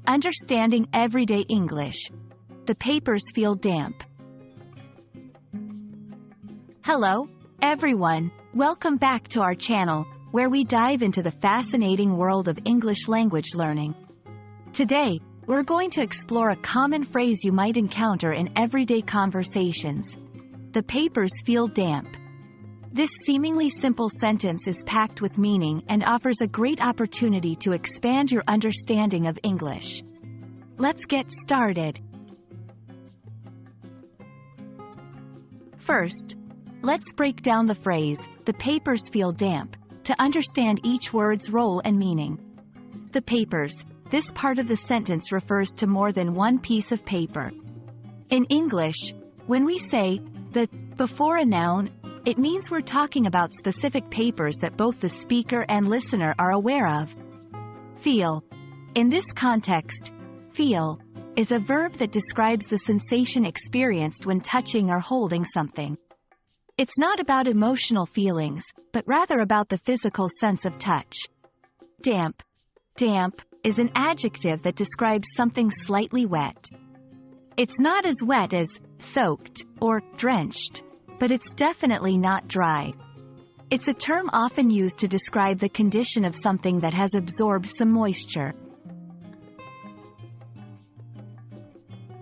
Understanding Everyday English. The papers feel damp. Hello, everyone. Welcome back to our channel, where we dive into the fascinating world of English language learning. Today, we're going to explore a common phrase you might encounter in everyday conversations. The papers feel damp. This seemingly simple sentence is packed with meaning and offers a great opportunity to expand your understanding of English. Let's get started. First, let's break down the phrase, "the papers feel damp," to understand each word's role and meaning. The papers. This part of the sentence refers to more than one piece of paper. In English, when we say the before a noun, it means we're talking about specific papers that both the speaker and listener are aware of. Feel. In this context, feel is a verb that describes the sensation experienced when touching or holding something. It's not about emotional feelings, but rather about the physical sense of touch. Damp. Damp is an adjective that describes something slightly wet. It's not as wet as soaked or drenched, but it's definitely not dry. It's a term often used to describe the condition of something that has absorbed some moisture.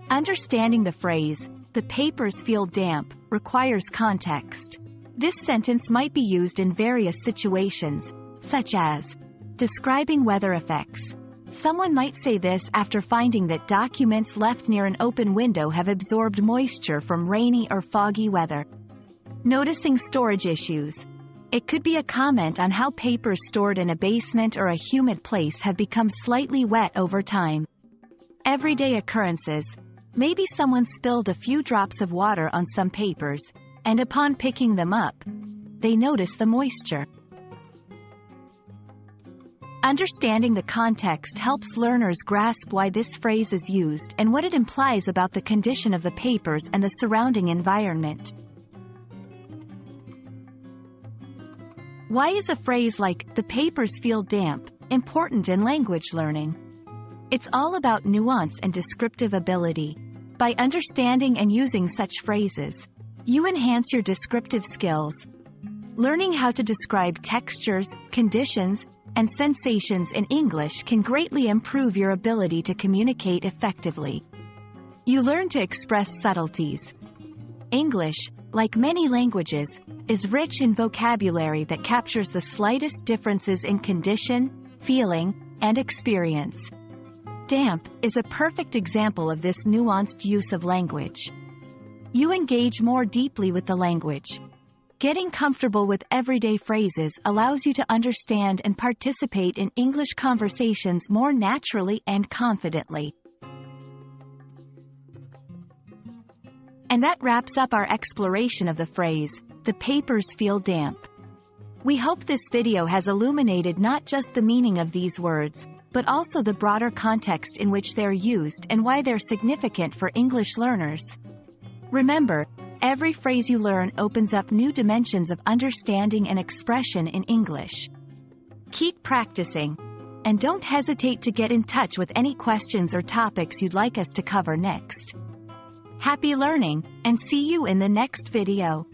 Understanding the phrase, "the papers feel damp," requires context. This sentence might be used in various situations, such as describing weather effects. Someone might say this after finding that documents left near an open window have absorbed moisture from rainy or foggy weather. Noticing storage issues. It could be a comment on how papers stored in a basement or a humid place have become slightly wet over time. Everyday occurrences. Maybe someone spilled a few drops of water on some papers, and upon picking them up, they notice the moisture. Understanding the context helps learners grasp why this phrase is used and what it implies about the condition of the papers and the surrounding environment. Why is a phrase like, "the papers feel damp," important in language learning? It's all about nuance and descriptive ability. By understanding and using such phrases, you enhance your descriptive skills. Learning how to describe textures, conditions, and sensations in English can greatly improve your ability to communicate effectively. You learn to express subtleties. English, like many languages, is rich in vocabulary that captures the slightest differences in condition, feeling, and experience. Damp is a perfect example of this nuanced use of language. You engage more deeply with the language. Getting comfortable with everyday phrases allows you to understand and participate in English conversations more naturally and confidently. And that wraps up our exploration of the phrase, "the papers feel damp." We hope this video has illuminated not just the meaning of these words, but also the broader context in which they're used and why they're significant for English learners. Remember, every phrase you learn opens up new dimensions of understanding and expression in English. Keep practicing, and don't hesitate to get in touch with any questions or topics you'd like us to cover next. Happy learning, and see you in the next video.